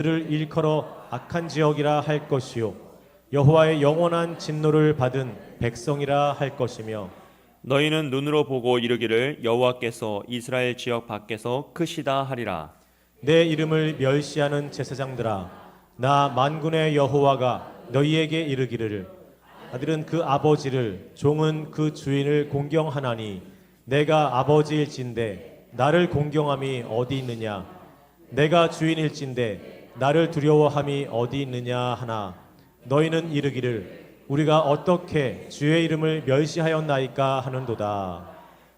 그를 일컬어 악한 지역이라 할 것이요 여호와의 영원한 진노를 받은 백성이라 할 것이며 너희는 눈으로 보고 이르기를 여호와께서 이스라엘 지역 밖에서 크시다 하리라. 내 이름을 멸시하는 제사장들아 나 만군의 여호와가 너희에게 이르기를 아들은 그 아버지를 종은 그 주인을 공경하나니 내가 아버지일진데 나를 공경함이 어디 있느냐 내가 주인일진데 나를 두려워함이 어디 있느냐 하나 너희는 이르기를 우리가 어떻게 주의 이름을 멸시하였나이까 하는도다.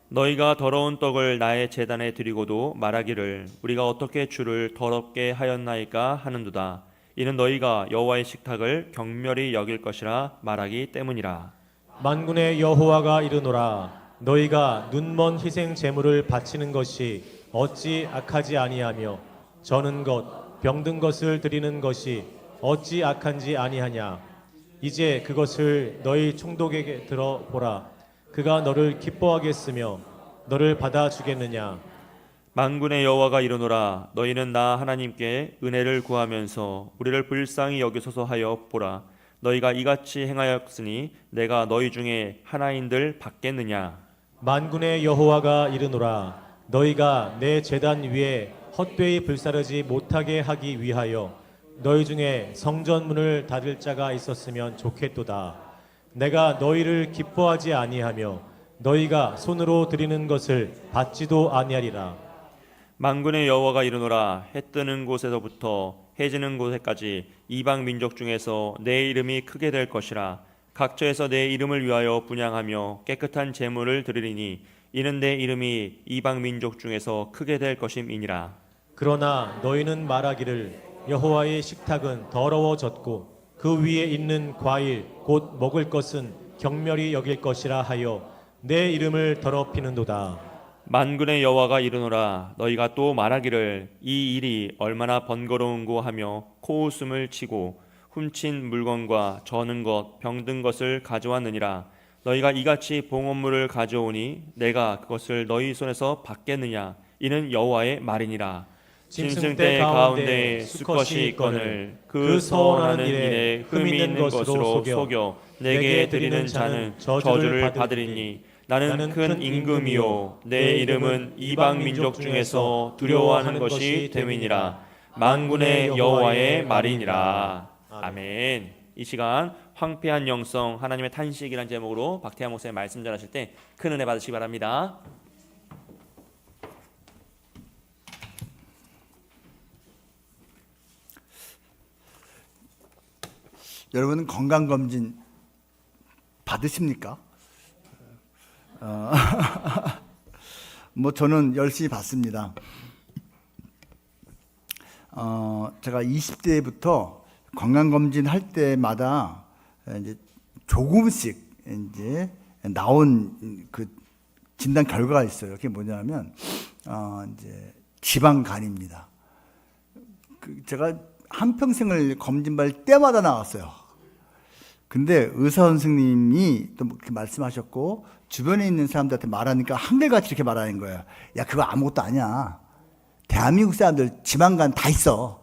너희가 더러운 떡을 나의 제단에 드리고도 말하기를 우리가 어떻게 주를 더럽게 하였나이까 하는도다. 이는 너희가 여호와의 식탁을 경멸히 여길 것이라 말하기 때문이라. 만군의 여호와가 이르노라 너희가 눈먼 희생 제물을 바치는 것이 어찌 악하지 아니하며 저는 것 병든 것을 드리는 것이 어찌 악한지 아니하냐 이제 그것을 너희 총독에게 들어보라 그가 너를 기뻐하겠으며 너를 받아주겠느냐 만군의 여호와가 이르노라 너희는 나 하나님께 은혜를 구하면서 우리를 불쌍히 여기소서 하여 보라. 너희가 이같이 행하였으니 내가 너희 중에 하나인들 받겠느냐. 만군의 여호와가 이르노라 너희가 내 제단 위에 헛되이 불사르지 못하게 하기 위하여 너희 중에 성전문을 닫을 자가 있었으면 좋겠도다. 내가 너희를 기뻐하지 아니하며 너희가 손으로 드리는 것을 받지도 아니하리라. 만군의 여호와가 이르노라 해 뜨는 곳에서부터 해 지는 곳에까지 이방 민족 중에서 내 이름이 크게 될 것이라. 각처에서 내 이름을 위하여 분향하며 깨끗한 제물을 드리리니 이는 내 이름이 이방 민족 중에서 크게 될 것임이니라. 그러나 너희는 말하기를 여호와의 식탁은 더러워졌고 그 위에 있는 과일 곧 먹을 것은 경멸히 여길 것이라 하여 내 이름을 더럽히는도다. 만군의 여호와가 이르노라 너희가 또 말하기를 이 일이 얼마나 번거로운고 하며 코웃음을 치고 훔친 물건과 저는 것 병든 것을 가져왔느니라. 너희가 이같이 봉헌물을 가져오니 내가 그것을 너희 손에서 받겠느냐. 이는 여호와의 말이니라. 짐승떼 가운데 수컷이 있거늘 그 서원하는 일에 흠이 있는 것으로 속여 내게 드리는 자는 저주를 받으리니 나는 큰 임금이요 내 이름은 이방 민족 중에서 두려워하는 것이 됨이니라. 만군의 여호와의 말이니라. 아멘. 이 시간 황폐한 영성 하나님의 탄식이라는 제목으로 박태환 목사님 말씀 전하실 때 큰 은혜 받으시기 바랍니다. 여러분은 건강검진 받으십니까? 뭐 저는 열심히 받습니다. 제가 20대부터 건강검진 할 때마다 이제 조금씩 이제 나온 그 진단 결과가 있어요. 그게 뭐냐면 이제 지방간입니다. 제가 한평생을 검진받을 때마다 나왔어요. 근데 의사 선생님이 또 그렇게 말씀하셨고 주변에 있는 사람들한테 말하니까 한결같이 이렇게 말하는 거예요. 야, 그거 아무것도 아니야. 대한민국 사람들 지방간 다 있어.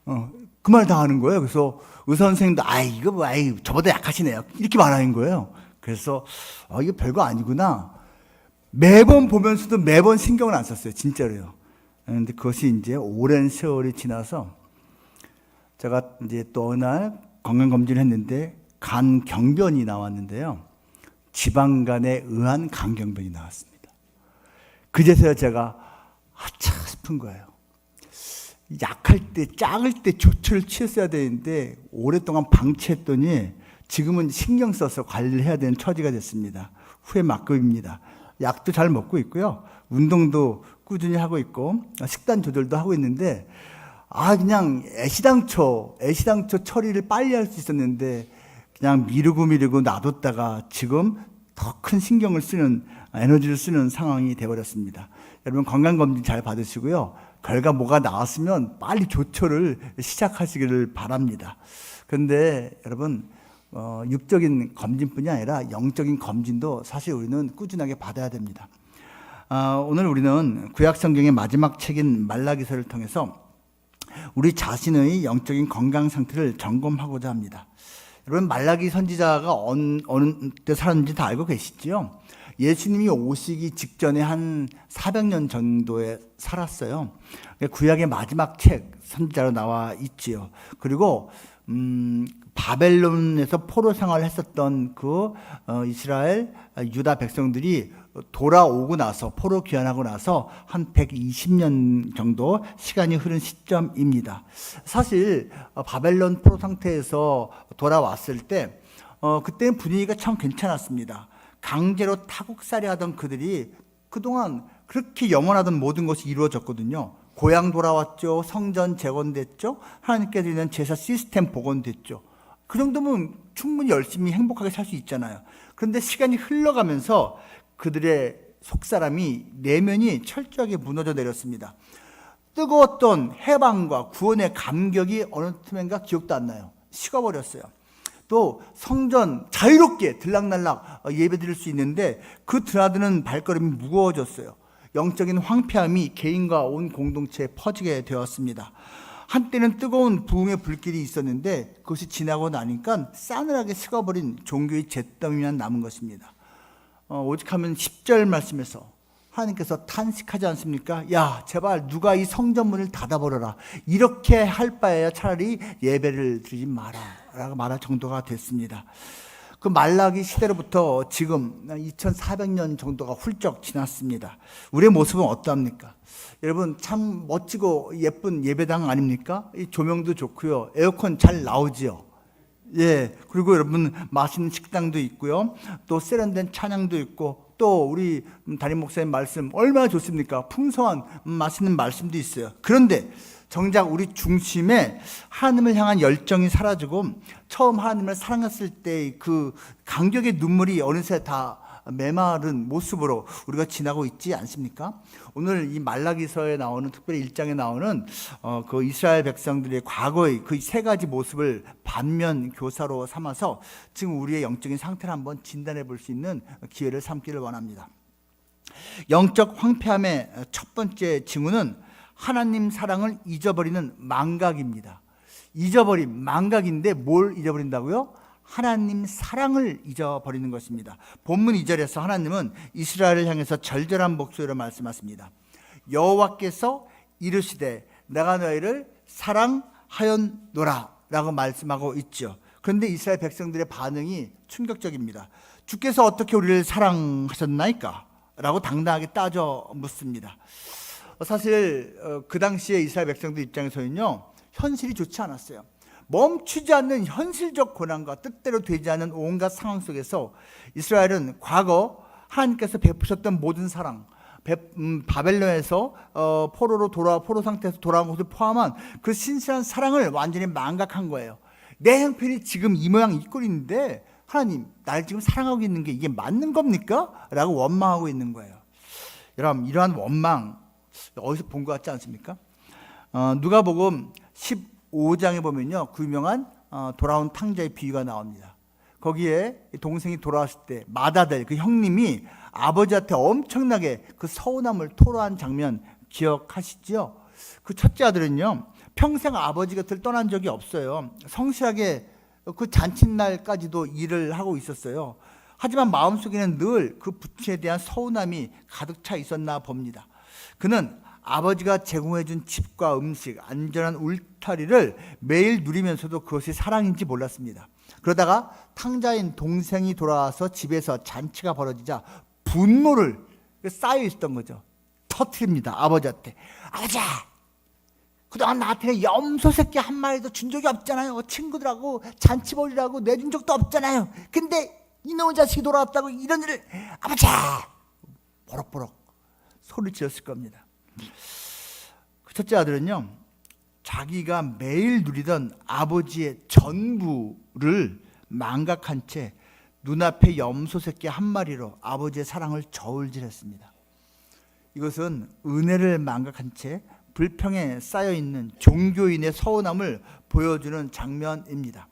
그 말 다 하는 거예요. 그래서 의사 선생님도 이거 뭐 저보다 약하시네요. 이렇게 말하는 거예요. 그래서 이거 별거 아니구나. 매번 보면서도 매번 신경을 안 썼어요. 진짜로요. 그런데 그것이 이제 오랜 세월이 지나서 제가 이제 또 어느 날 건강검진을 했는데 간 경변이 나왔는데요. 지방간에 의한 간 경변이 나왔습니다. 그제서야 제가 아차 싶은 거예요. 약할 때, 작을 때 조처를 취했어야 되는데 오랫동안 방치했더니 지금은 신경 써서 관리를 해야 되는 처지가 됐습니다. 후회 막급입니다. 약도 잘 먹고 있고요. 운동도 꾸준히 하고 있고 식단 조절도 하고 있는데 그냥 애시당초 처리를 빨리 할 수 있었는데 그냥 미루고 놔뒀다가 지금 더 큰 신경을 쓰는 에너지를 쓰는 상황이 되어버렸습니다. 여러분 건강검진 잘 받으시고요. 결과 뭐가 나왔으면 빨리 조처를 시작하시기를 바랍니다. 그런데 여러분 육적인 검진뿐이 아니라 영적인 검진도 사실 우리는 꾸준하게 받아야 됩니다. 오늘 우리는 구약 성경의 마지막 책인 말라기서를 통해서 우리 자신의 영적인 건강 상태를 점검하고자 합니다. 여러분, 말라기 선지자가 어느 때 살았는지 다 알고 계시죠? 예수님이 오시기 직전에 한 400년 정도에 살았어요. 구약의 마지막 책 선지자로 나와 있지요. 그리고 바벨론에서 포로 생활을 했었던 그 이스라엘 유다 백성들이 돌아오고 나서, 포로 귀환하고 나서 한 120년 정도 시간이 흐른 시점입니다. 사실 바벨론 포로 상태에서 돌아왔을 때 그때는 분위기가 참 괜찮았습니다. 강제로 타국살이 하던 그들이 그동안 그렇게 영원하던 모든 것이 이루어졌거든요. 고향 돌아왔죠. 성전 재건됐죠. 하나님께 드리는 제사 시스템 복원됐죠. 그 정도면 충분히 열심히 행복하게 살 수 있잖아요. 그런데 시간이 흘러가면서 그들의 속사람이, 내면이 철저하게 무너져 내렸습니다. 뜨거웠던 해방과 구원의 감격이 어느 틈엔가 기억도 안 나요. 식어버렸어요. 또 성전 자유롭게 들락날락 예배드릴 수 있는데 그 드나드는 발걸음이 무거워졌어요. 영적인 황폐함이 개인과 온 공동체에 퍼지게 되었습니다. 한때는 뜨거운 부흥의 불길이 있었는데 그것이 지나고 나니까 싸늘하게 식어버린 종교의 잿더미만 남은 것입니다. 오직하면 10절 말씀에서 하나님께서 탄식하지 않습니까? 야, 제발 누가 이 성전문을 닫아버려라. 이렇게 할 바에야 차라리 예배를 드리지 마라 라고 말할 정도가 됐습니다. 그 말라기 시대로부터 지금 2400년 정도가 훌쩍 지났습니다. 우리의 모습은 어떠합니까? 여러분, 참 멋지고 예쁜 예배당 아닙니까? 이 조명도 좋고요. 에어컨 잘 나오지요. 예, 그리고 여러분, 맛있는 식당도 있고요. 또 세련된 찬양도 있고, 또 우리 담임 목사님 말씀 얼마나 좋습니까? 풍성한 맛있는 말씀도 있어요. 그런데 정작 우리 중심에 하나님을 향한 열정이 사라지고 처음 하나님을 사랑했을 때 그 감격의 눈물이 어느새 다 메마른 모습으로 우리가 지나고 있지 않습니까? 오늘 이 말라기서에 나오는, 특별히 1장에 나오는 그 이스라엘 백성들의 과거의 그 세 가지 모습을 반면 교사로 삼아서 지금 우리의 영적인 상태를 한번 진단해 볼 수 있는 기회를 삼기를 원합니다. 영적 황폐함의 첫 번째 징후는 하나님 사랑을 잊어버리는 망각입니다. 잊어버림, 망각인데 뭘 잊어버린다고요? 하나님 사랑을 잊어버리는 것입니다. 본문 2절에서 하나님은 이스라엘을 향해서 절절한 목소리로 말씀하십니다. 여호와께서 이르시되 내가 너희를 사랑하였노라 라고 말씀하고 있죠. 그런데 이스라엘 백성들의 반응이 충격적입니다. 주께서 어떻게 우리를 사랑하셨나이까? 라고 당당하게 따져 묻습니다. 사실 그 당시에 이스라엘 백성들 입장에서는요, 현실이 좋지 않았어요. 멈추지 않는 현실적 고난과 뜻대로 되지 않은 온갖 상황 속에서 이스라엘은 과거 하나님께서 베푸셨던 모든 사랑, 바벨론에서 포로 상태에서 돌아온 것을 포함한 그 신실한 사랑을 완전히 망각한 거예요. 내 형편이 지금 이 모양 이 꼴인데 하나님, 날 지금 사랑하고 있는 게 이게 맞는 겁니까? 라고 원망하고 있는 거예요. 여러분, 이러한 원망 어디서 본 것 같지 않습니까? 누가복음 15장에 보면요, 그 유명한 돌아온 탕자의 비유가 나옵니다. 거기에 동생이 돌아왔을 때 맏아들, 그 형님이 아버지한테 엄청나게 그 서운함을 토로한 장면 기억하시죠? 그 첫째 아들은요, 평생 아버지 곁을 떠난 적이 없어요. 성실하게 그 잔칫날까지도 일을 하고 있었어요. 하지만 마음속에는 늘 그 부친에 대한 서운함이 가득 차 있었나 봅니다. 그는 아버지가 제공해준 집과 음식, 안전한 울타리를 매일 누리면서도 그것이 사랑인지 몰랐습니다. 그러다가 탕자인 동생이 돌아와서 집에서 잔치가 벌어지자 분노를 쌓여 있었던 거죠. 터뜨립니다. 아버지한테. 아버지! 그동안 나한테 염소 새끼 한 마리도 준 적이 없잖아요. 친구들하고 잔치 벌이라고 내준 적도 없잖아요. 근데 이놈의 자식이 돌아왔다고 이런 일을, 아버지! 버럭버럭 소리를 지었을 겁니다. 그 첫째 아들은요, 자기가 매일 누리던 아버지의 전부를 망각한 채 눈앞에 염소 새끼 한 마리로 아버지의 사랑을 저울질했습니다. 이것은 은혜를 망각한 채 불평에 쌓여있는 종교인의 서운함을 보여주는 장면입니다.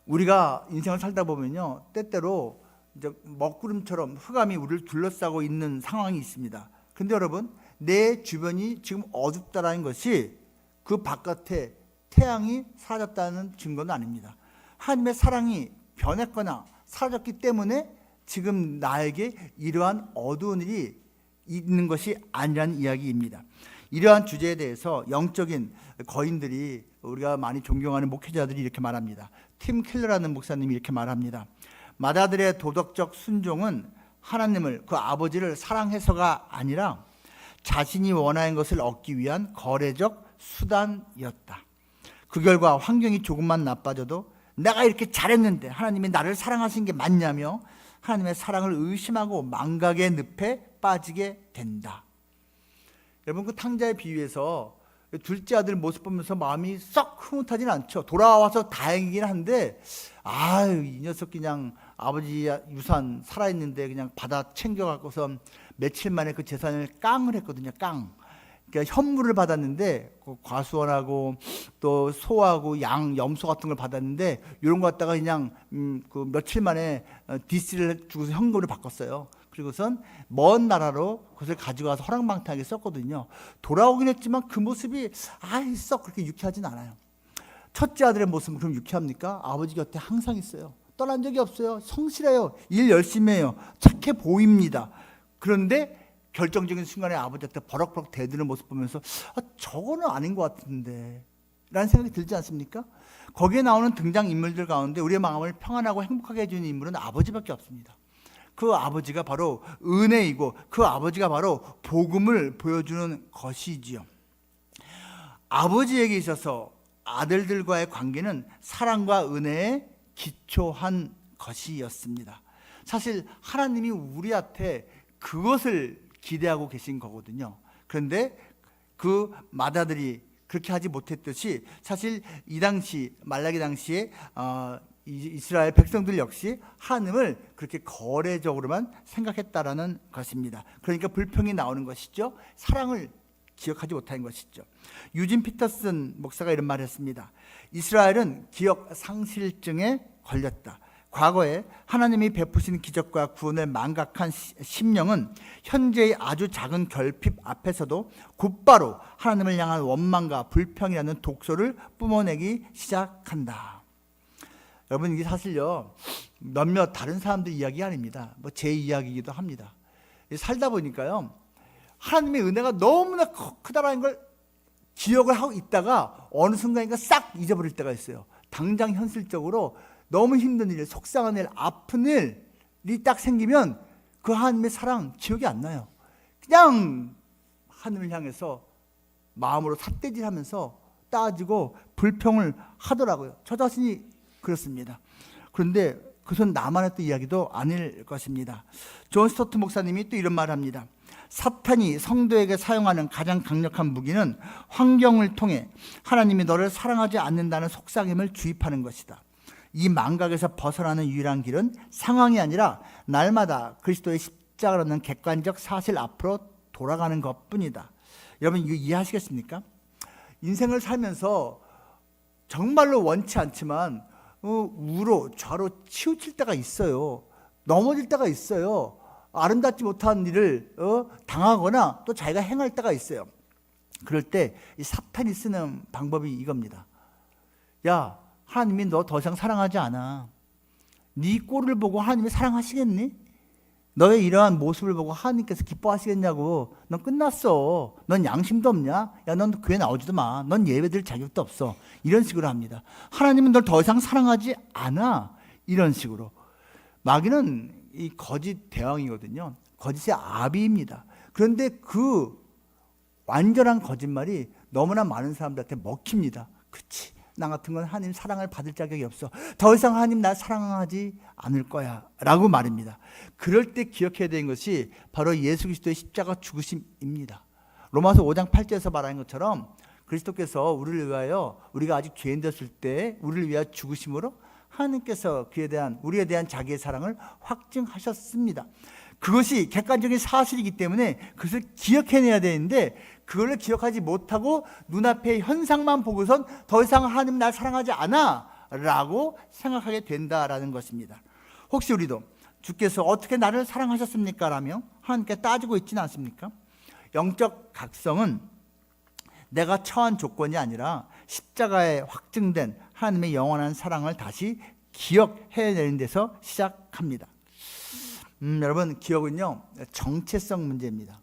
우리가 인생을 살다 보면요, 때때로 이제 먹구름처럼 흑암이 우리를 둘러싸고 있는 상황이 있습니다. 근데 여러분, 내 주변이 지금 어둡다라는 것이 그 바깥에 태양이 사라졌다는 증거는 아닙니다. 하나님의 사랑이 변했거나 사라졌기 때문에 지금 나에게 이러한 어두운 일이 있는 것이 아니라는 이야기입니다. 이러한 주제에 대해서 영적인 거인들이, 우리가 많이 존경하는 목회자들이 이렇게 말합니다. 팀 켈러라는 목사님이 이렇게 말합니다. 마다들의 도덕적 순종은 하나님을, 그 아버지를 사랑해서가 아니라 자신이 원하는 것을 얻기 위한 거래적 수단이었다. 그 결과 환경이 조금만 나빠져도 내가 이렇게 잘했는데 하나님이 나를 사랑하신 게 맞냐며 하나님의 사랑을 의심하고 망각의 늪에 빠지게 된다. 여러분, 그 탕자의 비유에서 둘째 아들 모습 보면서 마음이 썩 흐뭇하지는 않죠. 돌아와서 다행이긴 한데, 아유, 이 녀석 그냥 아버지 유산 살아있는데 그냥 받아 챙겨갖고서 며칠 만에 그 재산을 깡을 했거든요. 깡. 그러니까 현물을 받았는데, 그 과수원하고 또 소하고 양, 염소 같은 걸 받았는데, 이런 거 갖다가 그냥 그 며칠 만에 디스를 주고서 현금으로 바꿨어요. 그리고선 먼 나라로 그것을 가지고 가서 허랑방탕하게 썼거든요. 돌아오긴 했지만 그 모습이 썩 그렇게 유쾌하진 않아요. 첫째 아들의 모습은 그럼 유쾌합니까? 아버지 곁에 항상 있어요. 떠난 적이 없어요. 성실해요. 일 열심히 해요. 착해 보입니다. 그런데 결정적인 순간에 아버지한테 버럭버럭 대드는 모습 보면서 저거는 아닌 것 같은데 라는 생각이 들지 않습니까? 거기에 나오는 등장인물들 가운데 우리의 마음을 평안하고 행복하게 해주는 인물은 아버지밖에 없습니다. 그 아버지가 바로 은혜이고 그 아버지가 바로 복음을 보여주는 것이지요. 아버지에게 있어서 아들들과의 관계는 사랑과 은혜에 기초한 것이었습니다. 사실 하나님이 우리한테 그것을 기대하고 계신 거거든요. 그런데 그 마다들이 그렇게 하지 못했듯이 사실 이 당시 말라기 당시에 이스라엘 백성들 역시 하나님을 그렇게 거래적으로만 생각했다라는 것입니다. 그러니까 불평이 나오는 것이죠. 사랑을 기억하지 못한 것이죠. 유진 피터슨 목사가 이런 말을 했습니다. 이스라엘은 기억 상실증에 걸렸다. 과거에 하나님이 베푸신 기적과 구원을 망각한 심령은 현재의 아주 작은 결핍 앞에서도 곧바로 하나님을 향한 원망과 불평이라는 독소를 뿜어내기 시작한다. 여러분, 이게 사실요 몇몇 다른 사람들 이야기 아닙니다. 뭐 제 이야기이기도 합니다. 살다 보니까요 하나님의 은혜가 너무나 크다라는 걸 기억을 하고 있다가 어느 순간인가 싹 잊어버릴 때가 있어요. 당장 현실적으로 너무 힘든 일, 속상한 일, 아픈 일이 딱 생기면 그 하나님의 사랑 기억이 안 나요. 그냥 하나님을 향해서 마음으로 삿대질하면서 따지고 불평을 하더라고요. 저 자신이 그렇습니다. 그런데 그것은 나만 했던 이야기도 아닐 것입니다. 존 스토트 목사님이 또 이런 말을 합니다. 사탄이 성도에게 사용하는 가장 강력한 무기는 환경을 통해 하나님이 너를 사랑하지 않는다는 속삭임을 주입하는 것이다. 이 망각에서 벗어나는 유일한 길은 상황이 아니라 날마다 그리스도의 십자가라는 객관적 사실 앞으로 돌아가는 것뿐이다. 여러분, 이거 이해하시겠습니까? 인생을 살면서 정말로 원치 않지만 우로 좌로 치우칠 때가 있어요. 넘어질 때가 있어요. 아름답지 못한 일을 당하거나 또 자기가 행할 때가 있어요. 그럴 때 이 사탄이 쓰는 방법이 이겁니다. 야, 하나님이 너 더 이상 사랑하지 않아. 네 꼴을 보고 하나님이 사랑하시겠니? 너의 이러한 모습을 보고 하나님께서 기뻐하시겠냐고. 넌 끝났어. 넌 양심도 없냐? 야, 넌 교회 나오지도 마. 넌 예배 드릴 자격도 없어. 이런 식으로 합니다. 하나님은 널 더 이상 사랑하지 않아. 이런 식으로. 마귀는 이 거짓 대왕이거든요. 거짓의 아비입니다. 그런데 그 완전한 거짓말이 너무나 많은 사람들한테 먹힙니다. 그치? 나 같은 건 하나님 사랑을 받을 자격이 없어. 더 이상 하나님 날 사랑하지 않을 거야 라고 말입니다. 그럴 때 기억해야 되는 것이 바로 예수 그리스도의 십자가 죽으심입니다. 로마서 5장 8절에서 말하는 것처럼 그리스도께서 우리를 위하여, 우리가 아직 죄인 되었을 때 우리를 위하여 죽으심으로 하나님께서 우리에 대한 자기의 사랑을 확증하셨습니다. 그것이 객관적인 사실이기 때문에 그것을 기억해내야 되는데 그걸 기억하지 못하고 눈앞의 현상만 보고선 더 이상 하나님 날 사랑하지 않아 라고 생각하게 된다라는 것입니다. 혹시 우리도 주께서 어떻게 나를 사랑하셨습니까? 라며 하나님께 따지고 있지는 않습니까? 영적 각성은 내가 처한 조건이 아니라 십자가에 확증된 하나님의 영원한 사랑을 다시 기억해내는 데서 시작합니다. 여러분, 기억은요 정체성 문제입니다.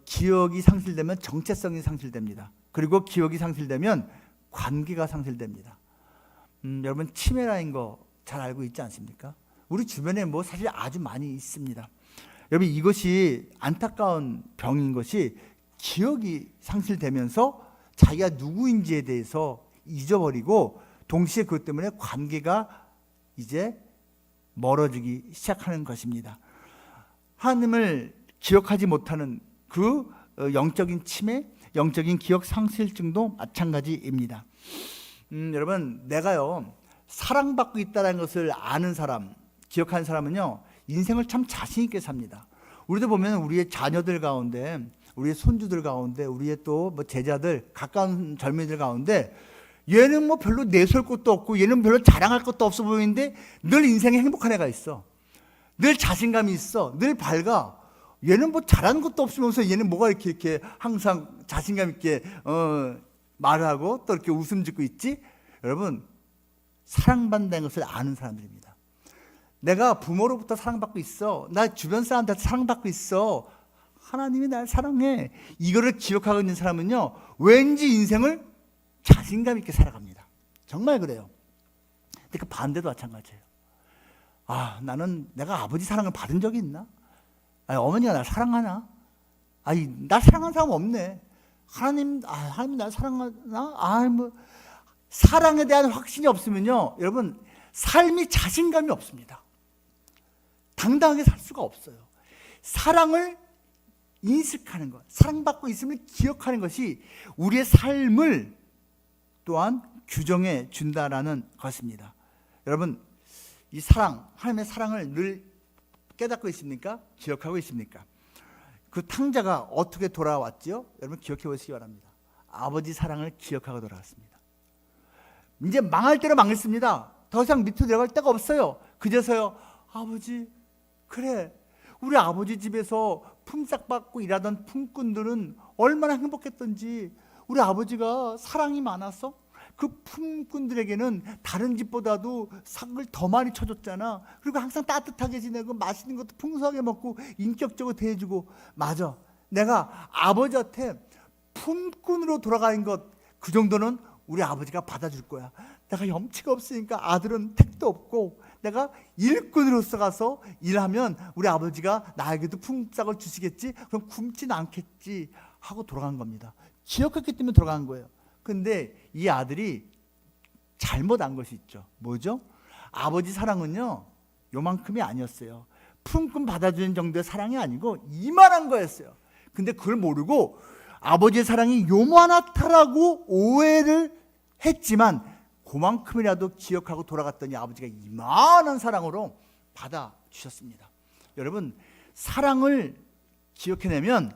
기억이 상실되면 정체성이 상실됩니다. 그리고 기억이 상실되면 관계가 상실됩니다. 여러분, 치매라는 거 잘 알고 있지 않습니까? 우리 주변에 뭐 사실 아주 많이 있습니다. 여러분, 이것이 안타까운 병인 것이 기억이 상실되면서 자기가 누구인지에 대해서 잊어버리고 동시에 그것 때문에 관계가 이제 멀어지기 시작하는 것입니다. 하나님을 기억하지 못하는 그 영적인 치매, 영적인 기억 상실증도 마찬가지입니다. 여러분, 내가요 사랑받고 있다는 것을 아는 사람, 기억하는 사람은요 인생을 참 자신 있게 삽니다. 우리도 보면 우리의 자녀들 가운데, 우리의 손주들 가운데, 우리의 또 뭐 제자들, 가까운 젊은이들 가운데 얘는 뭐 별로 내세울 것도 없고 얘는 별로 자랑할 것도 없어 보이는데 늘 인생에 행복한 애가 있어. 늘 자신감이 있어. 늘 밝아. 얘는 뭐 잘하는 것도 없으면서 얘는 뭐가 이렇게 항상 자신감 있게 말하고 또 이렇게 웃음 짓고 있지? 여러분, 사랑받는다는 것을 아는 사람들입니다. 내가 부모로부터 사랑받고 있어. 나 주변 사람들한테 사랑받고 있어. 하나님이 날 사랑해. 이거를 기억하고 있는 사람은요 왠지 인생을 자신감 있게 살아갑니다. 정말 그래요. 근데 그 반대도 마찬가지예요. 나는 내가 아버지 사랑을 받은 적이 있나? 어머니가 날 사랑하나? 날 사랑하는 사람 없네. 하나님 날 사랑하나? 뭐 사랑에 대한 확신이 없으면요 여러분, 삶이 자신감이 없습니다. 당당하게 살 수가 없어요. 사랑을 인식하는 것, 사랑받고 있음을 기억하는 것이 우리의 삶을 또한 규정해 준다라는 것입니다. 여러분, 이 사랑, 하나님의 사랑을 늘 깨닫고 있습니까? 기억하고 있습니까? 그 탕자가 어떻게 돌아왔죠? 여러분, 기억해 보시기 바랍니다. 아버지 사랑을 기억하고 돌아왔습니다. 이제 망할 대로 망했습니다. 더 이상 밑으로 내려갈 데가 없어요. 그제서요, 아버지, 그래, 우리 아버지 집에서 품삯 받고 일하던 품꾼들은 얼마나 행복했던지, 우리 아버지가 사랑이 많아서 그 품꾼들에게는 다른 집보다도 상을 더 많이 쳐줬잖아. 그리고 항상 따뜻하게 지내고 맛있는 것도 풍성하게 먹고 인격적으로 대해주고. 맞아, 내가 아버지한테 품꾼으로 돌아가는 것, 그 정도는 우리 아버지가 받아줄 거야. 내가 염치가 없으니까 아들은 택도 없고 내가 일꾼으로서 가서 일하면 우리 아버지가 나에게도 품삯을 주시겠지? 그럼 굶지는 않겠지 하고 돌아간 겁니다. 기억했기 때문에 돌아간 거예요. 근데 이 아들이 잘못한 것이 있죠. 뭐죠? 아버지 사랑은요 요만큼이 아니었어요. 품꾼 받아주는 정도의 사랑이 아니고 이만한 거였어요. 근데 그걸 모르고 아버지의 사랑이 요만하다라고 오해를 했지만 그만큼이라도 기억하고 돌아갔더니 아버지가 이만한 사랑으로 받아주셨습니다. 여러분, 사랑을 기억해내면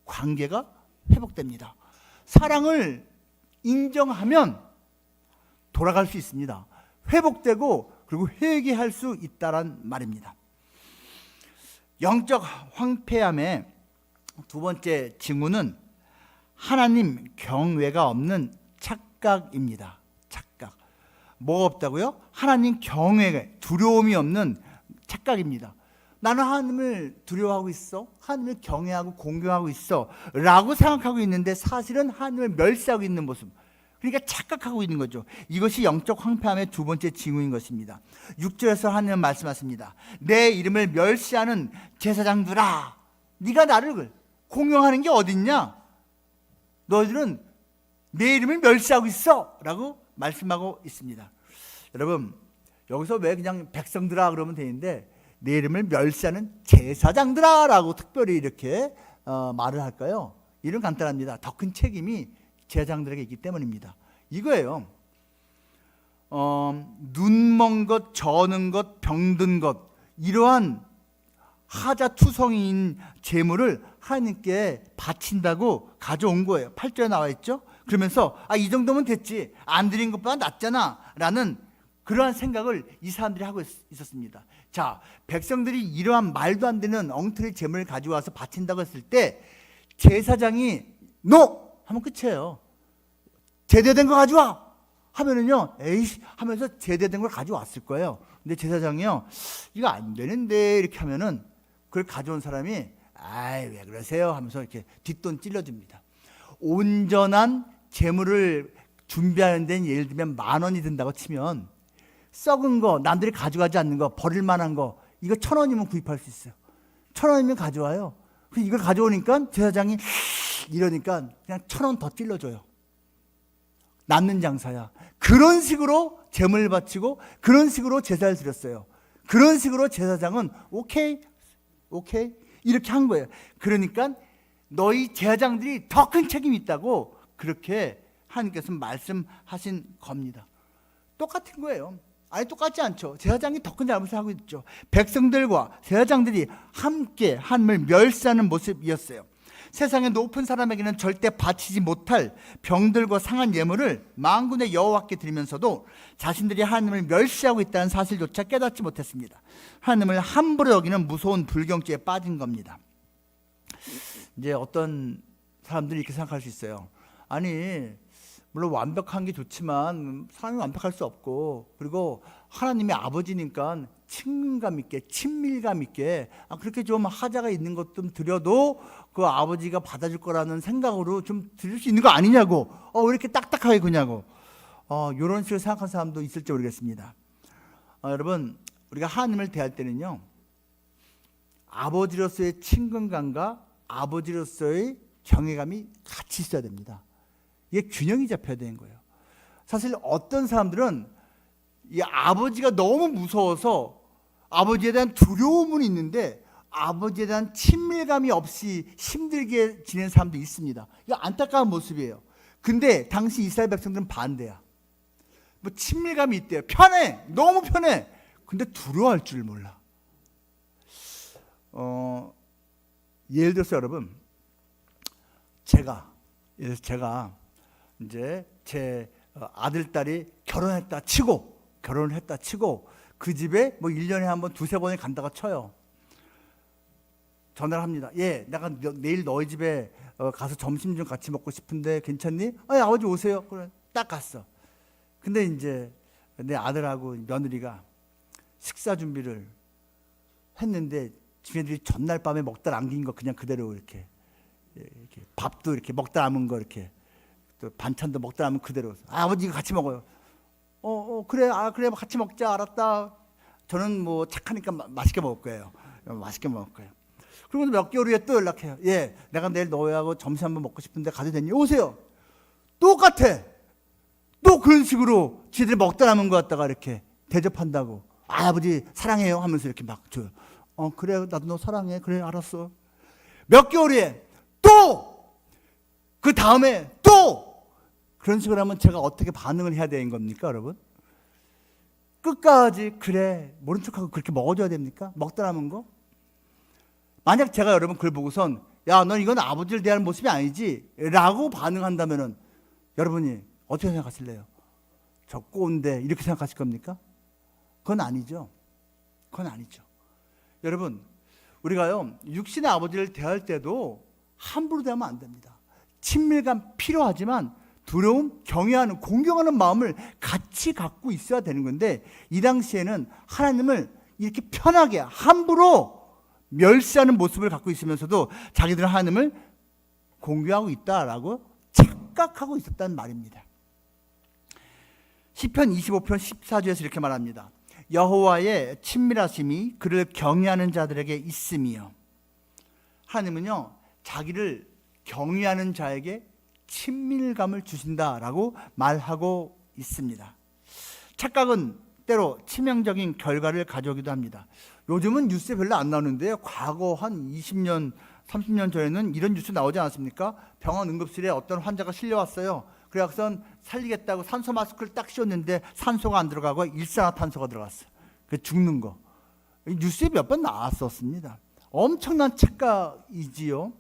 관계가 회복됩니다. 사랑을 인정하면 돌아갈 수 있습니다. 회복되고 그리고 회개할 수 있다란 말입니다. 영적 황폐함의 두 번째 징후는 하나님 경외가 없는 착각입니다. 착각. 뭐가 없다고요? 하나님 경외, 두려움이 없는 착각입니다. 나는 하나님을 두려워하고 있어, 하나님을 경외하고 공경하고 있어 라고 생각하고 있는데 사실은 하나님을 멸시하고 있는 모습, 그러니까 착각하고 있는 거죠. 이것이 영적 황폐함의 두 번째 징후인 것입니다. 6절에서 하나님은 말씀하십니다. 내 이름을 멸시하는 제사장들아, 네가 나를 공경하는 게 어딨냐? 너희들은 내 이름을 멸시하고 있어 라고 말씀하고 있습니다. 여러분, 여기서 왜 그냥 백성들아 그러면 되는데 내 이름을 멸시하는 제사장들아 라고 특별히 이렇게 말을 할까요? 이는 간단합니다. 더 큰 책임이 제사장들에게 있기 때문입니다. 이거예요. 눈먼 것, 저는 것, 병든 것, 이러한 하자투성이인 재물을 하나님께 바친다고 가져온 거예요. 8절에 나와 있죠. 그러면서 이 정도면 됐지, 안 드린 것보다 낫잖아 라는 그러한 생각을 이 사람들이 하고 있었습니다. 자, 백성들이 이러한 말도 안 되는 엉터리 재물을 가져와서 바친다고 했을 때 제사장이 NO! 하면 끝이에요. 제대된 거 가져와 하면은요, 에이씨 하면서 제대된 걸 가져왔을 거예요. 근데 제사장이요, 이거 안 되는데 이렇게 하면은 그걸 가져온 사람이 아이 왜 그러세요 하면서 이렇게 뒷돈 찔러줍니다. 온전한 재물을 준비하는 데는 예를 들면 10,000원이 든다고 치면 썩은 거, 남들이 가져가지 않는 거, 버릴 만한 거, 이거 1,000원이면 구입할 수 있어요. 1,000원이면 가져와요. 그래서 이걸 가져오니까 제사장이 이러니까 그냥 1,000원 더 찔러줘요. 남는 장사야. 그런 식으로 재물을 바치고 그런 식으로 제사를 드렸어요. 그런 식으로 제사장은 오케이 이렇게 한 거예요. 그러니까 너희 제사장들이 더 큰 책임이 있다고 그렇게 하나님께서 말씀하신 겁니다. 똑같은 거예요. 아니 똑같지 않죠. 제사장이 더 큰 잘못을 하고 있죠. 백성들과 제사장들이 함께 하나님을 멸시하는 모습이었어요. 세상의 높은 사람에게는 절대 바치지 못할 병들고 상한 예물을 만군의 여호와께 드리면서도 자신들이 하나님을 멸시하고 있다는 사실조차 깨닫지 못했습니다. 하나님을 함부로 여기는 무서운 불경죄에 빠진 겁니다. 이제 어떤 사람들이 이렇게 생각할 수 있어요. 아니 물론 완벽한 게 좋지만 사람이 완벽할 수 없고, 그리고 하나님의 아버지니까 친근감 있게 친밀감 있게 그렇게 좀 하자가 있는 것 좀 드려도 그 아버지가 받아줄 거라는 생각으로 좀 드릴 수 있는 거 아니냐고, 왜 이렇게 딱딱하게 구냐고, 이런 식으로 생각하는 사람도 있을지 모르겠습니다. 여러분, 우리가 하나님을 대할 때는요, 아버지로서의 친근감과 아버지로서의 경외감이 같이 있어야 됩니다. 이게 균형이 잡혀야 되는 거예요. 사실 어떤 사람들은 이 아버지가 너무 무서워서 아버지에 대한 두려움은 있는데 아버지에 대한 친밀감이 없이 힘들게 지내는 사람도 있습니다. 이거 안타까운 모습이에요. 근데 당시 이스라엘 백성들은 반대야. 뭐 친밀감이 있대요. 편해, 너무 편해. 근데 두려워할 줄 몰라. 예를 들어서 여러분, 제가 이제 제 아들 딸이 결혼을 했다 치고 그 집에 뭐 1년에 한 번 두세 번에 간다가 쳐요. 전화를 합니다. 예, 내가 내일 너희 집에 가서 점심 좀 같이 먹고 싶은데 괜찮니? 아버지 오세요. 그래, 딱 갔어. 근데 이제 내 아들하고 며느리가 식사 준비를 했는데 지네들이 전날 밤에 먹다 남긴 거 그냥 그대로 이렇게 밥도 이렇게 먹다 남은 거 이렇게 또 반찬도 먹다 남은 그대로, 아버지가 같이 먹어요. 그래, 그래 같이 먹자, 알았다. 저는 뭐 착하니까 맛있게 먹을 거예요. 그리고 몇 개월 후에 또 연락해요. 예, 내가 내일 너희하고 점심 한번 먹고 싶은데 가도 되니? 오세요. 똑같아. 또 그런 식으로 지들이 먹다 남은 거 갖다가 이렇게 대접한다고. 아버지 사랑해요 하면서 이렇게 막 줘요. 그래, 나도 너 사랑해. 그래, 알았어. 몇 개월 후에 또 그 다음에 또 그런 식으로 하면 제가 어떻게 반응을 해야 되는 겁니까, 여러분? 끝까지 그래 모른 척하고 그렇게 먹어줘야 됩니까? 먹다 남은 거? 만약 제가 여러분 그걸 보고선 야, 넌 이건 아버지를 대하는 모습이 아니지 라고 반응한다면은 여러분이 어떻게 생각하실래요? 저 꼰대 이렇게 생각하실 겁니까? 그건 아니죠. 여러분, 우리가요 육신의 아버지를 대할 때도 함부로 대하면 안 됩니다. 친밀감 필요하지만 두려움, 경외하는, 공경하는 마음을 같이 갖고 있어야 되는 건데, 이 당시에는 하나님을 이렇게 편하게 함부로 멸시하는 모습을 갖고 있으면서도 자기들은 하나님을 공경하고 있다라고 착각하고 있었다는 말입니다. 시편 25편 14절에서 이렇게 말합니다. 여호와의 친밀하심이 그를 경외하는 자들에게 있으며, 하나님은요 자기를 경외하는 자에게 친밀감을 주신다라고 말하고 있습니다. 착각은 때로 치명적인 결과를 가져오기도 합니다. 요즘은 뉴스에 별로 안 나오는데요, 과거 한 20년, 30년 전에는 이런 뉴스 나오지 않았습니까? 병원 응급실에 어떤 환자가 실려왔어요. 그래서 살리겠다고 산소 마스크를 딱 씌웠는데 산소가 안 들어가고 일산화탄소가 들어갔어요. 그 죽는 거. 뉴스에 몇 번 나왔었습니다. 엄청난 착각이지요.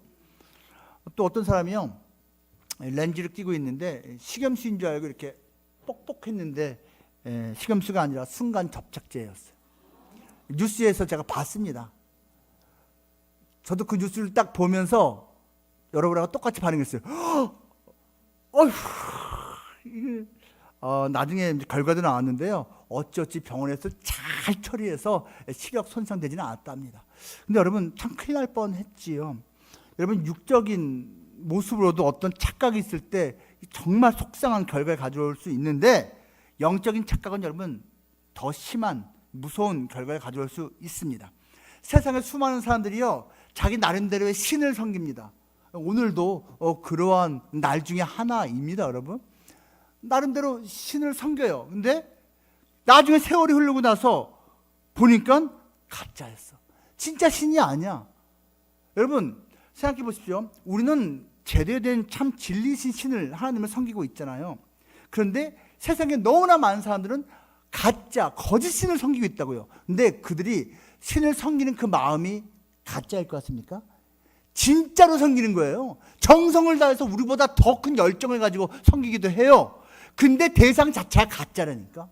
또 어떤 사람이요, 렌즈를 끼고 있는데 식염수인 줄 알고 이렇게 뽁뽁했는데 식염수가 아니라 순간 접착제였어요. 뉴스에서 제가 봤습니다. 저도 그 뉴스를 딱 보면서 여러분하고 똑같이 반응했어요. 어휴, 이게 나중에 이제 결과도 나왔는데요. 어찌어찌 병원에서 잘 처리해서 시력 손상되지는 않았답니다. 근데 여러분 참 큰일 날 뻔했지요. 여러분 육적인 모습으로도 어떤 착각이 있을 때 정말 속상한 결과를 가져올 수 있는데 영적인 착각은 여러분 더 심한 무서운 결과를 가져올 수 있습니다. 세상에 수많은 사람들이요 자기 나름대로의 신을 섬깁니다. 오늘도 그러한 날 중에 하나입니다. 여러분 나름대로 신을 섬겨요. 근데 나중에 세월이 흐르고 나서 보니까 가짜였어. 진짜 신이 아니야. 여러분 생각해 보십시오. 우리는 제대로 된 참 진리신 신을 하나님을 섬기고 있잖아요. 그런데 세상에 너무나 많은 사람들은 가짜, 거짓 신을 섬기고 있다고요. 근데 그들이 신을 섬기는 그 마음이 가짜일 것 같습니까? 진짜로 섬기는 거예요. 정성을 다해서 우리보다 더 큰 열정을 가지고 섬기기도 해요. 근데 대상 자체가 가짜라니까.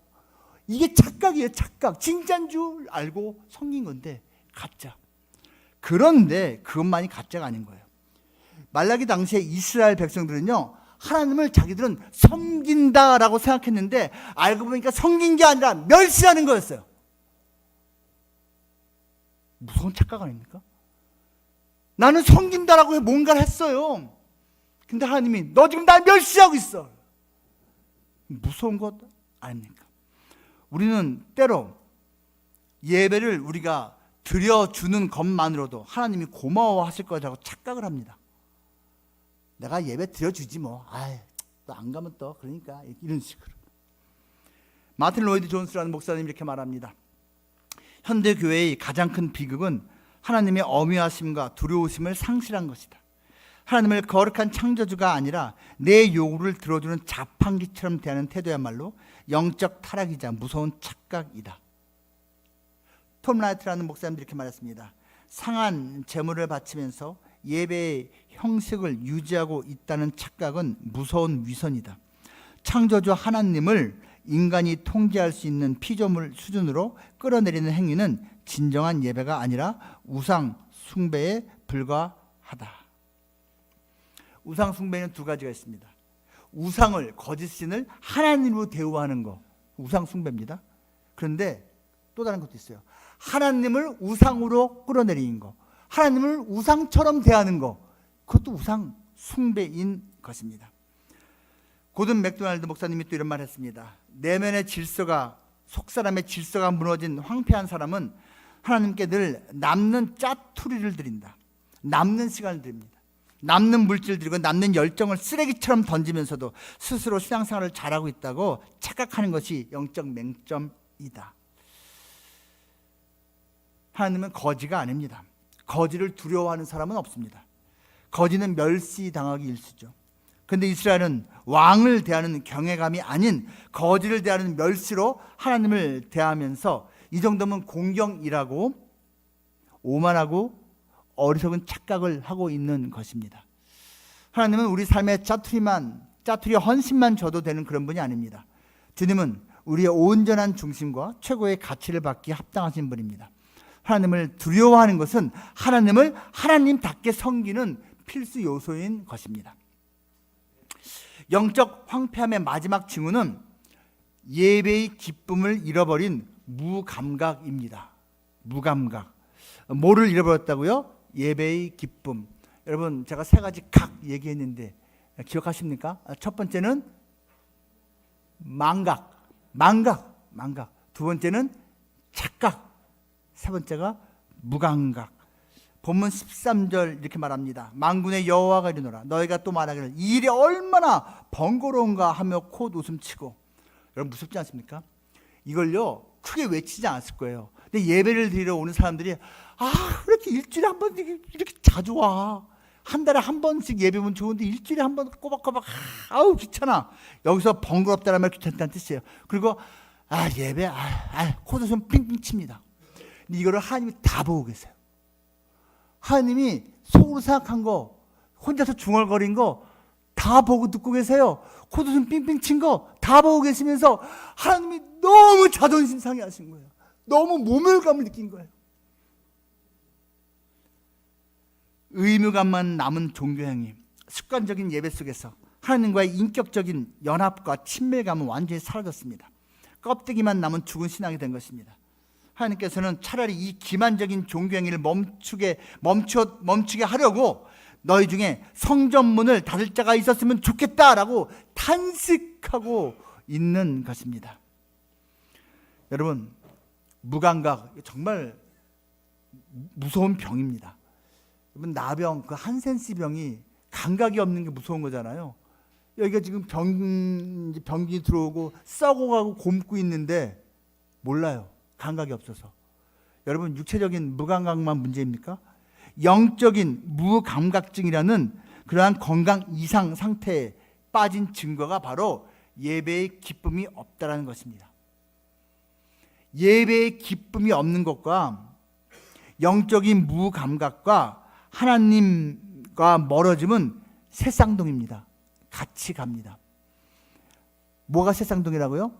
이게 착각이에요. 착각. 진짜인 줄 알고 섬긴 건데 가짜. 그런데 그것만이 가짜가 아닌 거예요. 말라기 당시에 이스라엘 백성들은요 하나님을 자기들은 섬긴다라고 생각했는데 알고 보니까 섬긴 게 아니라 멸시하는 거였어요. 무서운 착각 아닙니까? 나는 섬긴다라고 뭔가를 했어요. 근데 하나님이 너 지금 날 멸시하고 있어. 무서운 것 아닙니까? 우리는 때로 예배를 우리가 드려주는 것만으로도 하나님이 고마워하실 거라고 착각을 합니다. 내가 예배 드려주지 뭐. 또 안 가면 또 그러니까 이런 식으로. 마틴 로이드 존스라는 목사님이 이렇게 말합니다. 현대 교회의 가장 큰 비극은 하나님의 어미하심과 두려우심을 상실한 것이다. 하나님을 거룩한 창조주가 아니라 내 요구를 들어주는 자판기처럼 대하는 태도야말로 영적 타락이자 무서운 착각이다. 톰 라이트라는 목사님도 이렇게 말했습니다. 상한 제물을 바치면서 예배의 형식을 유지하고 있다는 착각은 무서운 위선이다. 창조주 하나님을 인간이 통제할 수 있는 피조물 수준으로 끌어내리는 행위는 진정한 예배가 아니라 우상 숭배에 불과하다. 우상 숭배는 두 가지가 있습니다. 우상을, 거짓신을 하나님으로 대우하는 거, 우상 숭배입니다. 그런데 또 다른 것도 있어요. 하나님을 우상으로 끌어내리는 거, 하나님을 우상처럼 대하는 거, 그것도 우상 숭배인 것입니다. 고든 맥도날드 목사님이 또 이런 말을 했습니다. 내면의 질서가, 속사람의 질서가 무너진 황폐한 사람은 하나님께 늘 남는 짜투리를 드린다. 남는 시간을 드립니다. 남는 물질을 드리고 남는 열정을 쓰레기처럼 던지면서도 스스로 신앙생활을 잘하고 있다고 착각하는 것이 영적 맹점이다. 하나님은 거지가 아닙니다. 거지를 두려워하는 사람은 없습니다. 거지는 멸시당하기 일쑤죠. 그런데 이스라엘은 왕을 대하는 경외감이 아닌 거지를 대하는 멸시로 하나님을 대하면서 이 정도면 공경이라고 오만하고 어리석은 착각을 하고 있는 것입니다. 하나님은 우리 삶에 짜투리 헌신만 줘도 되는 그런 분이 아닙니다. 주님은 우리의 온전한 중심과 최고의 가치를 받기에 합당하신 분입니다. 하나님을 두려워하는 것은 하나님을 하나님답게 섬기는 필수 요소인 것입니다. 영적 황폐함의 마지막 징후는 예배의 기쁨을 잃어버린 무감각입니다. 무감각. 뭐를 잃어버렸다고요? 예배의 기쁨. 여러분 제가 세 가지 각 얘기했는데 기억하십니까? 첫 번째는 망각. 두 번째는 착각. 세 번째가 무감각. 본문 13절 이렇게 말합니다. 만군의 여호와가 이르노라 너희가 또 말하기를 이 일이 얼마나 번거로운가 하며 콧 웃음치고. 여러분 무섭지 않습니까? 이걸요 크게 외치지 않았을 거예요. 근데 예배를 드리러 오는 사람들이 이렇게 일주일에 한 번 이렇게 자주 와. 한 달에 한 번씩 예배면 좋은데 일주일에 한 번 꼬박꼬박 귀찮아. 여기서 번거롭다는 말 귀찮다는 뜻이에요. 그리고 예배 콧웃음 핑핑 칩니다. 근데 이거를 하나님이 다 보고 계세요. 하나님이 속으로 생각한 거, 혼자서 중얼거린 거 다 보고 듣고 계세요. 콧웃음 삥삥 친 거 다 보고 계시면서 하나님이 너무 자존심 상해하신 거예요. 너무 모멸감을 느낀 거예요. 의무감만 남은 종교행위, 습관적인 예배 속에서 하나님과의 인격적인 연합과 친밀감은 완전히 사라졌습니다. 껍데기만 남은 죽은 신앙이 된 것입니다. 하나님께서는 차라리 이 기만적인 종교행위를 멈추게 하려고 너희 중에 성전문을 닫을 자가 있었으면 좋겠다라고 탄식하고 있는 것입니다. 여러분, 무감각 정말 무서운 병입니다. 여러분, 나병, 그 한센시 병이 감각이 없는 게 무서운 거잖아요. 여기가 지금 병이 들어오고 썩어가고 곪고 있는데 몰라요. 감각이 없어서. 여러분, 육체적인 무감각만 문제입니까? 영적인 무감각증이라는 그러한 건강 이상 상태에 빠진 증거가 바로 예배의 기쁨이 없다라는 것입니다. 예배의 기쁨이 없는 것과 영적인 무감각과 하나님과 멀어짐은 새쌍둥이입니다. 같이 갑니다. 뭐가 새쌍둥이라고요?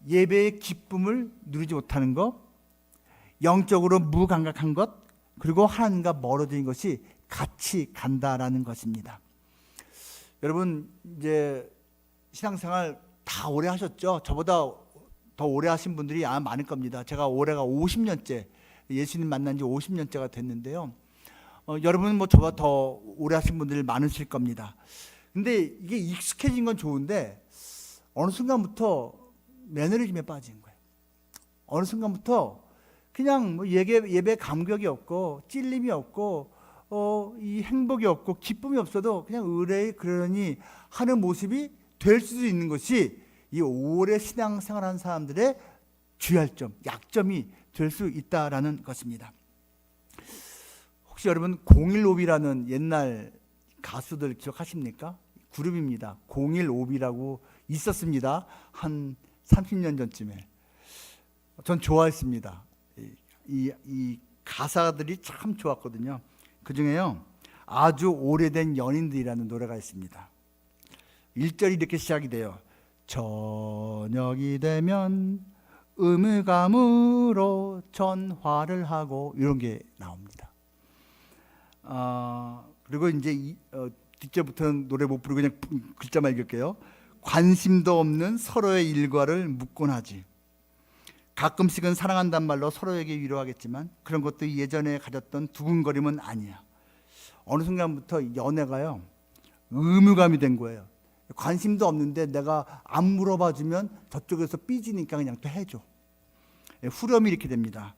예배의 기쁨을 누리지 못하는 것, 영적으로 무감각한 것, 그리고 하나님과 멀어진 것이 같이 간다라는 것입니다. 여러분, 이제 신앙생활 다 오래 하셨죠? 저보다 더 오래 하신 분들이 아마 많을 겁니다. 제가 올해가 50년째, 예수님 만난 지 50년째가 됐는데요. 여러분은 뭐 저보다 더 오래 하신 분들 많으실 겁니다. 근데 이게 익숙해진 건 좋은데 어느 순간부터 매너리즘에 빠진 거예요. 어느 순간부터 그냥 뭐 예배 감격이 없고 찔림이 없고 이 행복이 없고 기쁨이 없어도 그냥 의뢰 그러니 하는 모습이 될 수도 있는 것이 이 오래 신앙생활한 사람들의 주의할 점, 약점이 될 수 있다라는 것입니다. 혹시 여러분 015B라는 옛날 가수들 기억하십니까? 그룹입니다. 015B라고 있었습니다. 한 30년 전쯤에. 전 좋아했습니다. 이 가사들이 참 좋았거든요. 그 중에요, 아주 오래된 연인들이라는 노래가 있습니다. 1절이 이렇게 시작이 돼요. 저녁이 되면 의무감으로 전화를 하고, 이런 게 나옵니다. 그리고 이제 뒷절부터는 노래 못 부르고 그냥 글자만 읽을게요. 관심도 없는 서로의 일과를 묻곤 하지. 가끔씩은 사랑한단 말로 서로에게 위로하겠지만 그런 것도 예전에 가졌던 두근거림은 아니야. 어느 순간부터 연애가요, 의무감이 된 거예요. 관심도 없는데 내가 안 물어봐주면 저쪽에서 삐지니까 그냥 또 해줘. 후렴이 이렇게 됩니다.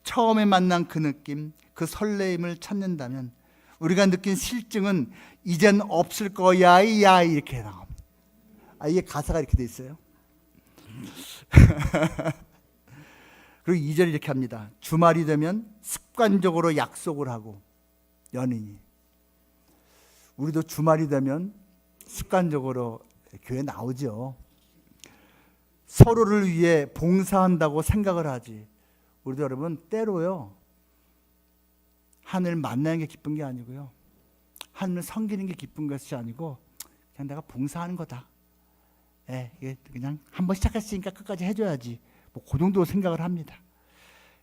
처음에 만난 그 느낌, 그 설레임을 찾는다면 우리가 느낀 실증은 이젠 없을 거야, 야, 이렇게 나옵니다. 이게 가사가 이렇게 돼 있어요. 그리고 2절이 이렇게 합니다. 주말이 되면 습관적으로 약속을 하고, 연인이. 우리도 주말이 되면 습관적으로 교회 나오죠. 서로를 위해 봉사한다고 생각을 하지. 우리도 여러분 때로요, 하늘 만나는 게 기쁜 게 아니고요, 하늘을 섬기는 게 기쁜 것이 아니고 그냥 내가 봉사하는 거다. 이게 그냥 한번 시작했으니까 끝까지 해줘야지. 뭐 그 정도 생각을 합니다.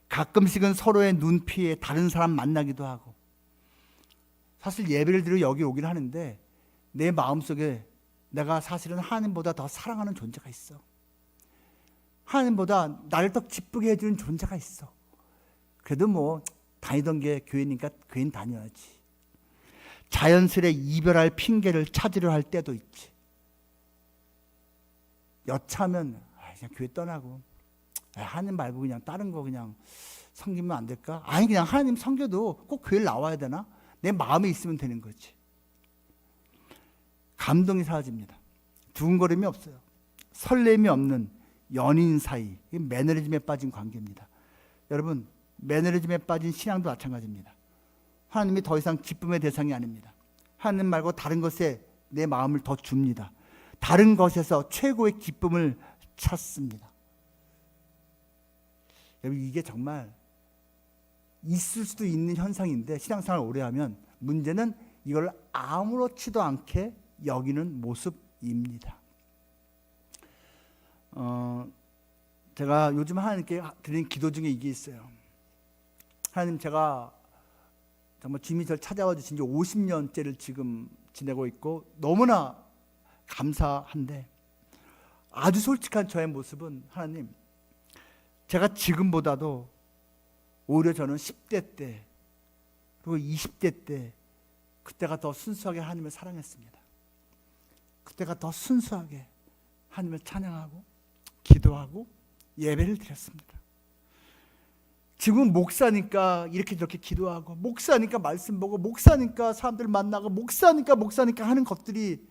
가끔씩은 서로의 눈피에 다른 사람 만나기도 하고. 사실 예배를 드리러 여기 오긴 하는데 내 마음속에 내가 사실은 하나님보다 더 사랑하는 존재가 있어. 하나님보다 나를 더 기쁘게 해주는 존재가 있어. 그래도 뭐 다니던 게 교회니까 교회는 다녀야지. 자연스레 이별할 핑계를 찾으려 할 때도 있지. 여차하면 그냥 교회 떠나고, 하나님 말고 그냥 다른 거 그냥 섬기면 안 될까? 아니, 그냥 하나님 섬겨도 꼭 교회를 나와야 되나? 내 마음에 있으면 되는 거지. 감동이 사라집니다. 두근거림이 없어요. 설렘이 없는 연인 사이, 매너리즘에 빠진 관계입니다. 여러분, 매너리즘에 빠진 신앙도 마찬가지입니다. 하나님이 더 이상 기쁨의 대상이 아닙니다. 하나님 말고 다른 것에 내 마음을 더 줍니다. 다른 것에서 최고의 기쁨을 찾습니다. 여러분, 이게 정말 있을 수도 있는 현상인데 신앙생활을 오래 하면 문제는 이걸 아무렇지도 않게 여기는 모습입니다. 제가 요즘 하나님께 드리는 기도 중에 이게 있어요. 하나님, 제가 정말 주님이 저를 찾아와 주신 지 50년째를 지금 지내고 있고 너무나 감사한데 아주 솔직한 저의 모습은 하나님, 제가 지금보다도 오히려 저는 10대 때 그리고 20대 때 그때가 더 순수하게 하나님을 사랑했습니다. 그때가 더 순수하게 하나님을 찬양하고 기도하고 예배를 드렸습니다. 지금 목사니까 이렇게 저렇게 기도하고, 목사니까 말씀 보고, 목사니까 사람들 만나고, 목사니까 하는 것들이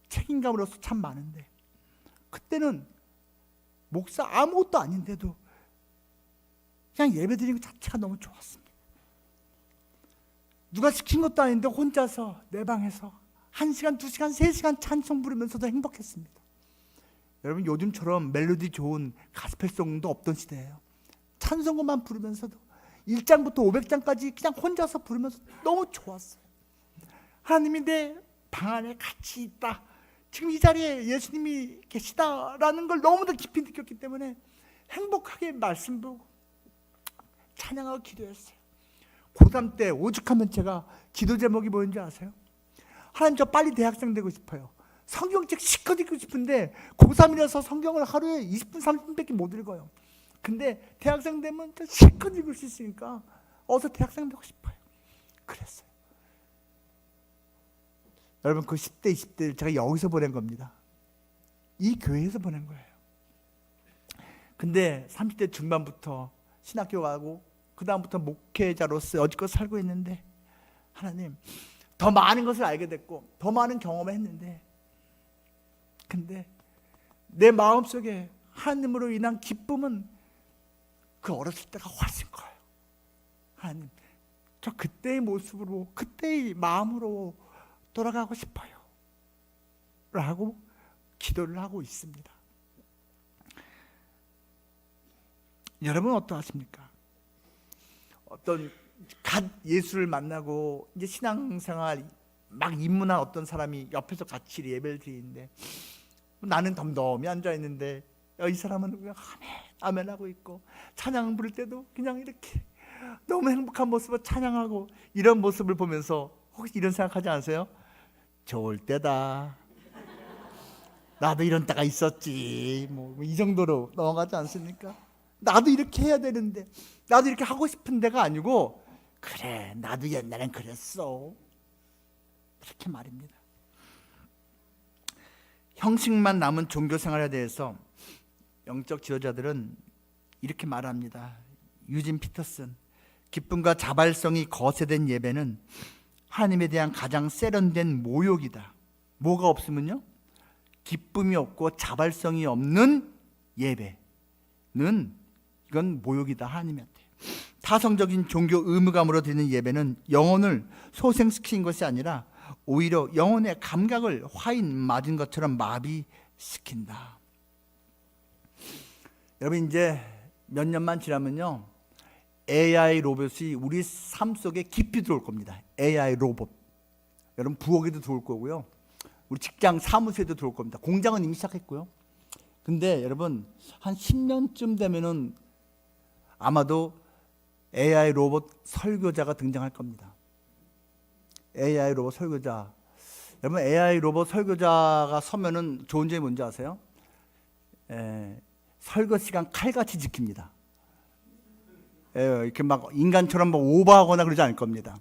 책임감으로서 참 많은데, 그때는 목사 아무것도 아닌데도 그냥 예배드리는 것 자체가 너무 좋았습니다. 누가 시킨 것도 아닌데 혼자서 내 방에서 1시간, 2시간, 3시간 찬송 부르면서도 행복했습니다. 여러분, 요즘처럼 멜로디 좋은 가스펠송도 없던 시대예요. 찬송곡만 부르면서도 1장부터 500장까지 그냥 혼자서 부르면서 너무 좋았어요. 하나님이 내 방 안에 같이 있다, 지금 이 자리에 예수님이 계시다라는 걸 너무도 깊이 느꼈기 때문에 행복하게 말씀 보고 찬양하고 기도했어요. 고3 때 오죽하면 제가 기도 제목이 뭐였는지 아세요? 하나님, 저 빨리 대학생 되고 싶어요. 성경책 실컷 읽고 싶은데 고3이라서 성경을 하루에 20분 30분밖에 못 읽어요. 근데 대학생 되면 저 실컷 읽을 수 있으니까 어서 대학생 되고 싶어요. 그랬어요. 여러분, 그 10대 20대를 제가 여기서 보낸 겁니다. 이 교회에서 보낸 거예요. 근데 30대 중반부터 신학교 가고 그 다음부터 목회자로서 여지껏 살고 있는데, 하나님, 더 많은 것을 알게 됐고 더 많은 경험을 했는데, 근데 내 마음속에 하나님으로 인한 기쁨은 그 어렸을 때가 훨씬 커요. 하나님, 저 그때의 모습으로, 그때의 마음으로 돌아가고 싶어요 라고 기도를 하고 있습니다. 여러분 어떠하십니까? 어떤 갓 예수를 만나고 이제 신앙생활 막 입문한 어떤 사람이 옆에서 같이 예배를 드리는데, 나는 덤덤히 앉아있는데 이 사람은 그냥 아멘 하고 있고, 찬양 부를 때도 그냥 이렇게 너무 행복한 모습으로 찬양하고, 이런 모습을 보면서 혹시 이런 생각하지 않으세요? 좋을 때다, 나도 이런 때가 있었지, 뭐 이 정도로 넘어가지 않습니까? 나도 이렇게 해야 되는데, 나도 이렇게 하고 싶은 데가 아니고, 그래 나도 옛날엔 그랬어, 이렇게 말입니다. 형식만 남은 종교생활에 대해서 영적 지도자들은 이렇게 말합니다. 유진 피터슨, 기쁨과 자발성이 거세된 예배는 하나님에 대한 가장 세련된 모욕이다. 뭐가 없으면요? 기쁨이 없고 자발성이 없는 예배는 이건 모욕이다, 하나님한테. 타성적인 종교 의무감으로 드리는 예배는 영혼을 소생시킨 것이 아니라 오히려 영혼의 감각을 화인 맞은 것처럼 마비시킨다. 여러분, 이제 몇 년만 지나면요, AI 로봇이 우리 삶 속에 깊이 들어올 겁니다. AI 로봇. 여러분, 부엌에도 들어올 거고요, 우리 직장 사무소에도 들어올 겁니다. 공장은 이미 시작했고요. 근데 여러분, 한 10년쯤 되면은 아마도 AI 로봇 설교자가 등장할 겁니다. AI 로봇 설교자. 여러분, AI 로봇 설교자가 서면은 좋은 점이 뭔지 아세요? 설교 시간 칼같이 지킵니다. 이렇게 막 인간처럼 뭐 오버하거나 그러지 않을 겁니다.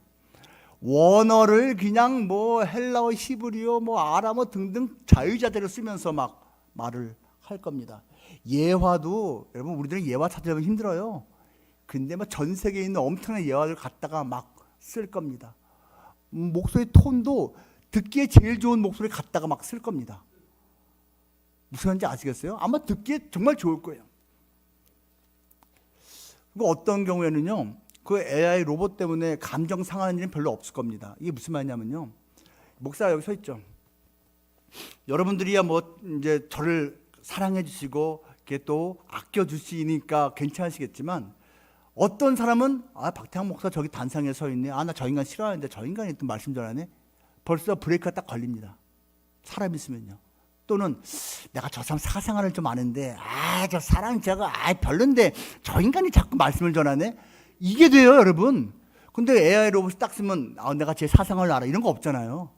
원어를 그냥 뭐 헬라어, 히브리어, 뭐 아람어 등등 자유자재로 쓰면서 막 말을 할 겁니다. 예화도 여러분, 우리들은 예화 찾으려면 힘들어요. 근데 막 전 세계에 있는 엄청난 예화를 갖다가 막 쓸 겁니다. 목소리 톤도 듣기에 제일 좋은 목소리 갖다가 막 쓸 겁니다. 무슨 말인지 아시겠어요? 아마 듣기에 정말 좋을 거예요. 그리고 어떤 경우에는요, 그 AI 로봇 때문에 감정 상하는 일은 별로 없을 겁니다. 이게 무슨 말이냐면요, 목사가 여기 서 있죠. 여러분들이야 뭐 이제 저를 사랑해 주시고 이렇게 또 아껴 주시니까 괜찮으시겠지만, 어떤 사람은 박태환 목사 저기 단상에 서 있네, 나 저 인간 싫어하는데 저 인간이 또 말씀 전하네, 벌써 브레이크가 딱 걸립니다. 사람 있으면요. 또는 내가 저 사람 사생활을 좀 아는데 저 사람 저거 별론데 저 인간이 자꾸 말씀을 전하네, 이게 돼요, 여러분. 근데 AI 로봇이 딱 쓰면 내가 제 사생활을 알아, 이런 거 없잖아요.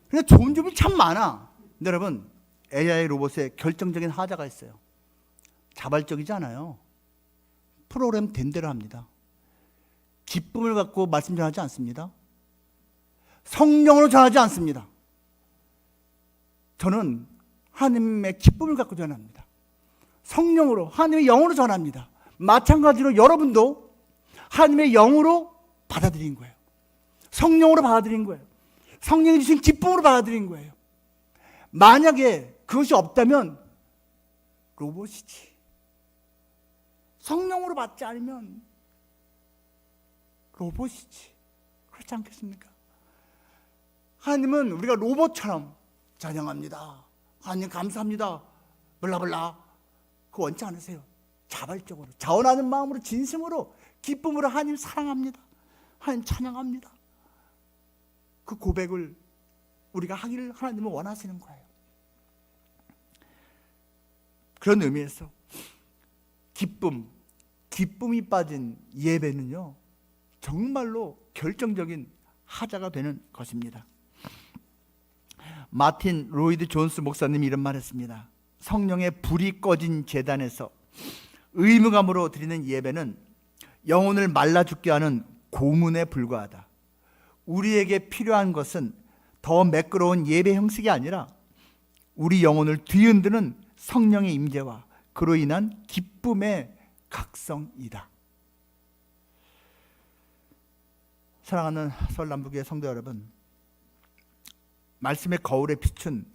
근데 좋은 점이 참 많아. 근데 여러분, AI 로봇에 결정적인 하자가 있어요. 자발적이지 않아요. 프로그램 된 대로 합니다. 기쁨을 갖고 말씀 전하지 않습니다. 성령으로 전하지 않습니다. 저는 하나님의 기쁨을 갖고 전합니다. 성령으로, 하나님의 영으로 전합니다. 마찬가지로 여러분도 하나님의 영으로 받아들인 거예요. 성령으로 받아들인 거예요. 성령이 주신 기쁨으로 받아들인 거예요. 만약에 그것이 없다면 로봇이지. 성령으로 받지 않으면 로봇이지. 그렇지 않겠습니까? 하나님은 우리가 로봇처럼 찬양합니다, 하나님 감사합니다, 블라블라, 그거 원치 않으세요. 자발적으로, 자원하는 마음으로, 진심으로, 기쁨으로 하나님 사랑합니다, 하나님 찬양합니다. 그 고백을 우리가 하기를 하나님은 원하시는 거예요. 그런 의미에서 기쁨이 빠진 예배는요, 정말로 결정적인 하자가 되는 것입니다. 마틴 로이드 존스 목사님이 이런 말 했습니다. 성령의 불이 꺼진 제단에서 의무감으로 드리는 예배는 영혼을 말라 죽게 하는 고문에 불과하다. 우리에게 필요한 것은 더 매끄러운 예배 형식이 아니라 우리 영혼을 뒤흔드는 성령의 임재와 그로 인한 기쁨의 각성이다. 사랑하는 서울남부교회 성도 여러분, 말씀의 거울에 비춘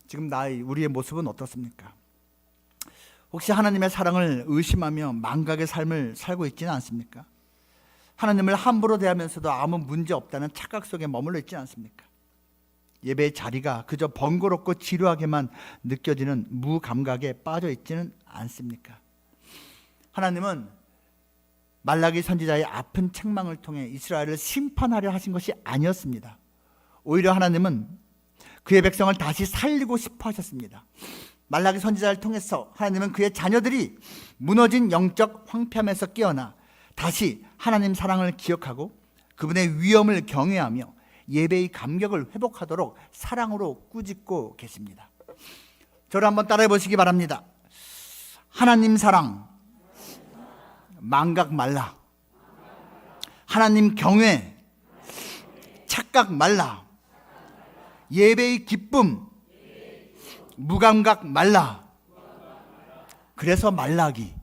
지금 우리의 모습은 어떻습니까? 혹시 하나님의 사랑을 의심하며 망각의 삶을 살고 있지는 않습니까? 하나님을 함부로 대하면서도 아무 문제 없다는 착각 속에 머물러 있지는 않습니까? 예배의 자리가 그저 번거롭고 지루하게만 느껴지는 무감각에 빠져 있지는 않습니까? 하나님은 말라기 선지자의 아픈 책망을 통해 이스라엘을 심판하려 하신 것이 아니었습니다. 오히려 하나님은 그의 백성을 다시 살리고 싶어 하셨습니다. 말라기 선지자를 통해서 하나님은 그의 자녀들이 무너진 영적 황폐함에서 깨어나 다시 하나님 사랑을 기억하고 그분의 위엄을 경외하며 예배의 감격을 회복하도록 사랑으로 꾸짖고 계십니다. 저를 한번 따라해 보시기 바랍니다. 하나님 사랑, 망각 말라. 하나님 경외, 착각 말라. 예배의 기쁨, 무감각 말라. 그래서 말라기.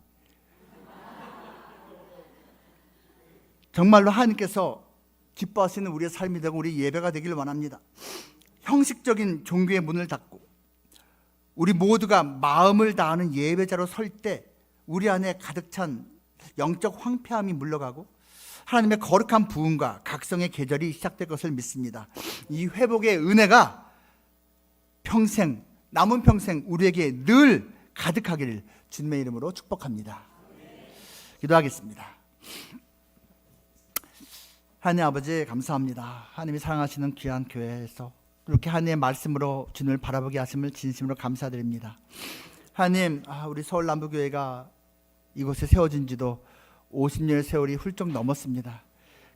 정말로 하나님께서 기뻐하시는 우리의 삶이 되고 우리 예배가 되기를 원합니다. 형식적인 종교의 문을 닫고 우리 모두가 마음을 다하는 예배자로 설 때 우리 안에 가득 찬 영적 황폐함이 물러가고 하나님의 거룩한 부흥과 각성의 계절이 시작될 것을 믿습니다. 이 회복의 은혜가 남은 평생 우리에게 늘 가득하기를 주님의 이름으로 축복합니다. 기도하겠습니다. 하나님 아버지 감사합니다. 하나님이 사랑하시는 귀한 교회에서 이렇게 하나님의 말씀으로 주님을 바라보게 하심을 진심으로 감사드립니다. 하나님, 우리 서울남부교회가 이곳에 세워진 지도 50년의 세월이 훌쩍 넘었습니다.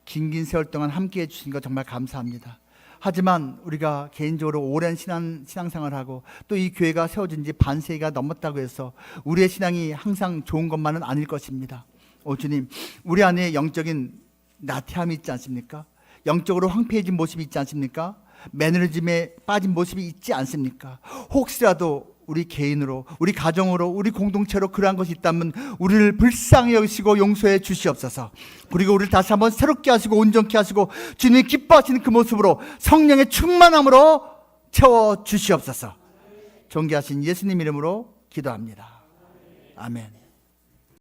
긴 세월 동안 함께해 주신 것 정말 감사합니다. 하지만 우리가 개인적으로 오랜 신앙생활하고 또 이 교회가 세워진 지 반세기가 넘었다고 해서 우리의 신앙이 항상 좋은 것만은 아닐 것입니다. 주님, 우리 안에 영적인 나태함이 있지 않습니까? 영적으로 황폐해진 모습이 있지 않습니까? 매너리즘에 빠진 모습이 있지 않습니까? 혹시라도 우리 개인으로, 우리 가정으로, 우리 공동체로 그러한 것이 있다면 우리를 불쌍히 여기시고 용서해 주시옵소서. 그리고 우리를 다시 한번 새롭게 하시고 온전케 하시고 주님이 기뻐하시는 그 모습으로 성령의 충만함으로 채워 주시옵소서. 존귀하신 예수님 이름으로 기도합니다. 아멘.